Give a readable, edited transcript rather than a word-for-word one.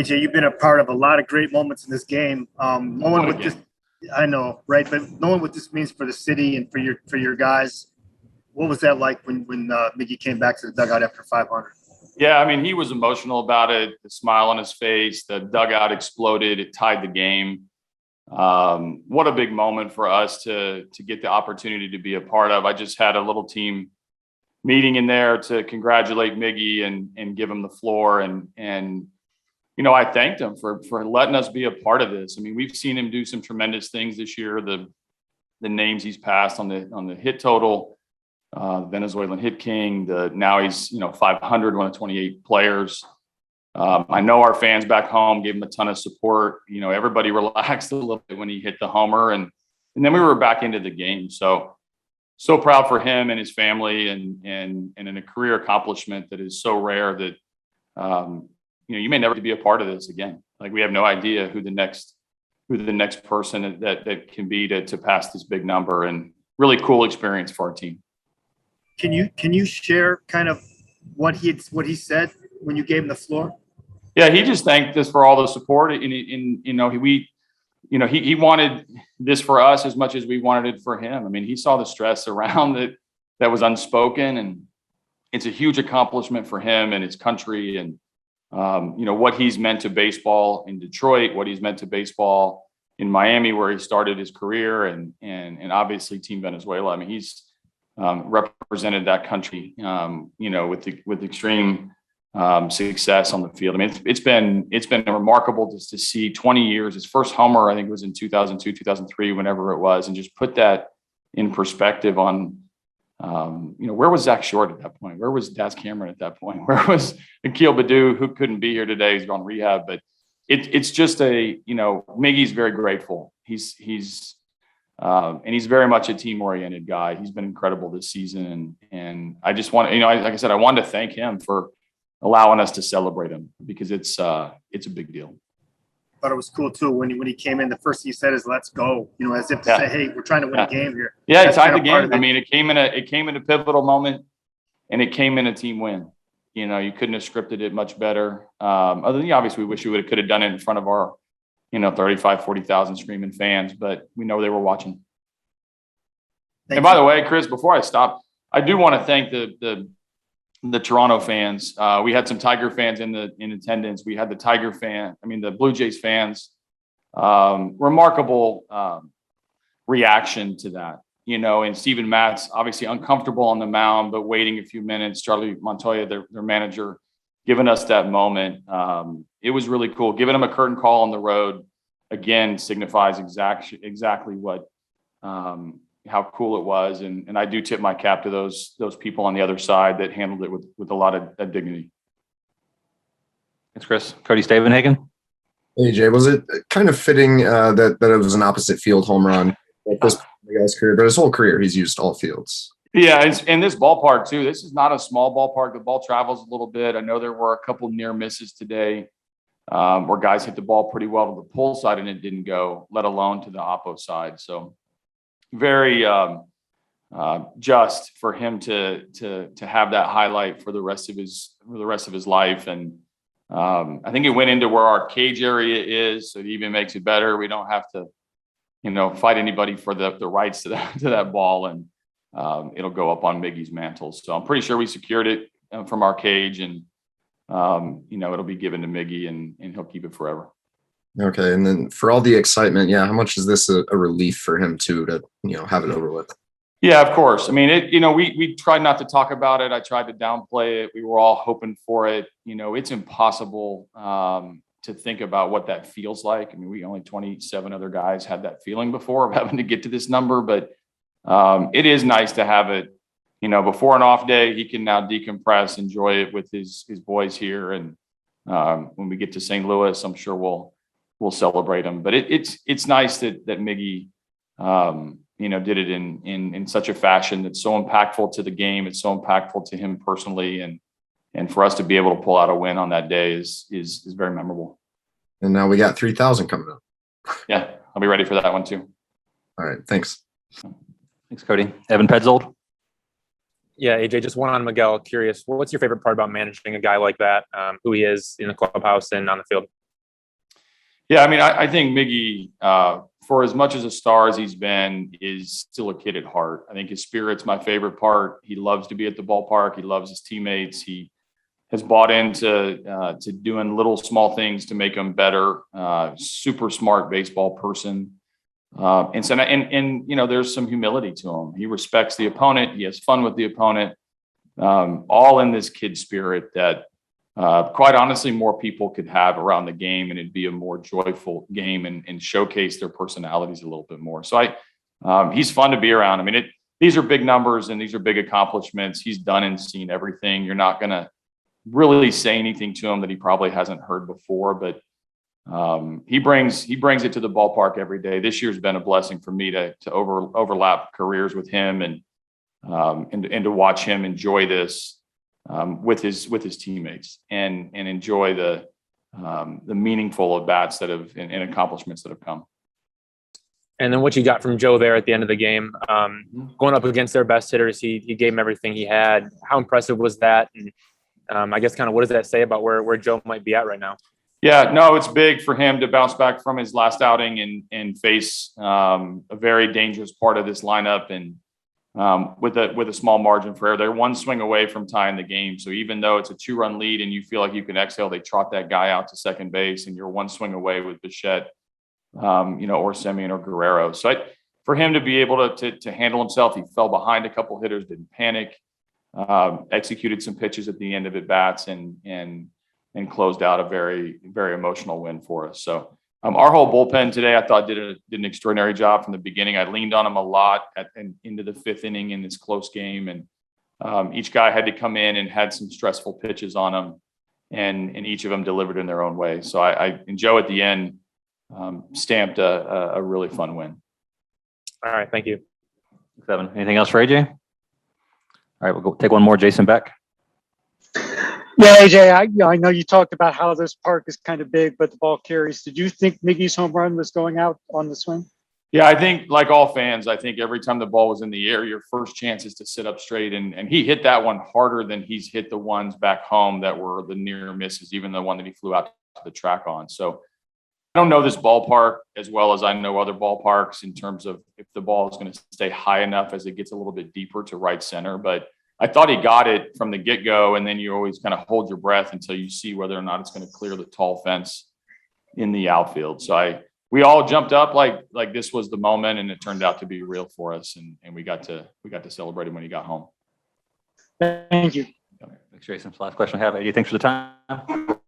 AJ, you've been a part of a lot of great moments in this game. Knowing what this, I know, right? But knowing what this means for the city and for your guys, what was that like when Miggy came back to the dugout after 500? Yeah, I mean, he was emotional about it. The smile on his face, the dugout exploded. It tied the game. What a big moment for us to get the opportunity to be a part of. I just had a little team meeting in there to congratulate Miggy and give him the floor. And you know, I thanked him for letting us be a part of this. I mean, we've seen him do some tremendous things this year. The names he's passed on the hit total, Venezuelan hit king. Now he's 500, one of 28 players. I know our fans back home gave him a ton of support. You know, everybody relaxed a little bit when he hit the homer, and then we were back into the game. So proud for him and his family, and in a career accomplishment that is so rare that you may never be a part of this again. Like, we have no idea who the next person that can be to pass this big number, and really cool experience for our team. Can you share kind of what he said when you gave him the floor? Yeah, he just thanked us for all the support, and he wanted this for us as much as we wanted it for him. I mean, he saw the stress around it that was unspoken, and it's a huge accomplishment for him and his country, and what he's meant to baseball in Detroit, what he's meant to baseball in Miami, where he started his career, and obviously Team Venezuela. I mean, he's represented that country, with extreme success on the field. I mean, it's been remarkable to see 20 years. His first homer, I think, was in 2002, 2003, whenever it was, and just put that in perspective on, where was Zach Short at that point? Where was Daz Cameron at that point? Where was Akil Baddoo, who couldn't be here today? He's on rehab, but it's just Miggy's very grateful. He's very much a team-oriented guy. He's been incredible this season, and I just want, like I said, I wanted to thank him for allowing us to celebrate him, because it's a big deal. Thought it was cool too when he came in. The first thing he said is "Let's go," as if to say, "Hey, we're trying to win a game here." Yeah, he tied the game. I mean, it came in a pivotal moment, and it came in a team win. You couldn't have scripted it much better. Other than obviously, we wish we could have done it in front of our 35, 40,000 screaming fans, but we know they were watching. And by the way, Chris, before I stop, I do want to thank the Toronto fans. We had some Tiger fans in attendance. We had the Blue Jays fans. Remarkable reaction to that. And Steven Matz, obviously uncomfortable on the mound, but waiting a few minutes. Charlie Montoya, their manager, giving us that moment. It was really cool. Giving them a curtain call on the road, again, signifies exactly what how cool it was. And I do tip my cap to those people on the other side that handled it with a lot of dignity. Thanks, Chris. Cody Stavenhagen. AJ, was it kind of fitting that it was an opposite field home run at this guy's career, but his whole career he's used all fields? Yeah, it's in this ballpark too. This is not a small ballpark. The ball travels a little bit. I know there were a couple near misses today where guys hit the ball pretty well to the pull side and it didn't go, let alone to the oppo side. So very just for him to have that highlight for the rest of his life. And I think it went into where our cage area is, so it even makes it better. We don't have to, fight anybody for the rights to that ball, and it'll go up on Miggy's mantle. So I'm pretty sure we secured it from our cage, and it'll be given to Miggy, and he'll keep it forever. Okay, and then for all the excitement, how much is this a relief for him too to have it over with? Yeah, of course. I mean, we tried not to talk about it. I tried to downplay it. We were all hoping for it. It's impossible to think about what that feels like. I mean, we only 27 other guys had that feeling before of having to get to this number, but it is nice to have it. Before an off day, he can now decompress, enjoy it with his boys here, and when we get to St. Louis, I'm sure we'll celebrate him. But it's nice that Miggy did it in such a fashion that's so impactful to the game. It's so impactful to him personally, and for us to be able to pull out a win on that day is very memorable. And now we got 3,000 coming up. Yeah, I'll be ready for that one too. All right, thanks. Thanks, Cody. Evan Petzold. Yeah, AJ, just one on Miguel. Curious, what's your favorite part about managing a guy like that, who he is in the clubhouse and on the field? Yeah, I mean, I think Miggy, for as much as a star as he's been, is still a kid at heart. I think his spirit's my favorite part. He loves to be at the ballpark. He loves his teammates. He has bought into to doing little small things to make him better. Super smart baseball person. And you know, there's some humility to him. He respects the opponent. He has fun with the opponent. All in this kid spirit that, quite honestly, more people could have around the game, and it'd be a more joyful game and showcase their personalities a little bit more. So he's fun to be around. I mean, these are big numbers and these are big accomplishments. He's done and seen everything. You're not going to really say anything to him that he probably hasn't heard before, but he brings it to the ballpark every day. This year's been a blessing for me to overlap careers with him and to watch him enjoy this with his teammates and enjoy the meaningful at bats that have and accomplishments that have come. And then what you got from Joe there at the end of the game, going up against their best hitters, he gave him everything he had. How impressive was that? And I guess kind of what does that say about where Joe might be at right now? Yeah, no, it's big for him to bounce back from his last outing and face a very dangerous part of this lineup and with a small margin for error. They're one swing away from tying the game. So even though it's a 2-run lead and you feel like you can exhale, they trot that guy out to second base and you're one swing away with Bichette, or Semien or Guerrero. So for him to be able to handle himself, he fell behind a couple hitters, didn't panic, executed some pitches at the end of at bats and closed out a very, very emotional win for us. So our whole bullpen today, I thought did an extraordinary job from the beginning. I leaned on him a lot into the 5th inning in this close game. And each guy had to come in and had some stressful pitches on them and each of them delivered in their own way. So and Joe at the end stamped a really fun win. All right. Thank you. Thanks, Evan. Anything else for AJ? All right, we'll go take one more. Jason Beck. Yeah, AJ, I know you talked about how this park is kind of big, but the ball carries. Did you think Miggy's home run was going out on the swing? Yeah, I think like all fans, I think every time the ball was in the air, your first chance is to sit up straight. And he hit that one harder than he's hit the ones back home that were the near misses, even the one that he flew out to the track on. So I don't know this ballpark as well as I know other ballparks in terms of if the ball is going to stay high enough as it gets a little bit deeper to right center. But I thought he got it from the get-go, and then you always kind of hold your breath until you see whether or not it's going to clear the tall fence in the outfield. So we all jumped up like this was the moment, and it turned out to be real for us, and we got to celebrate him when he got home. Thank you. Thanks, Jason. Last question I have. AJ, thanks for the time.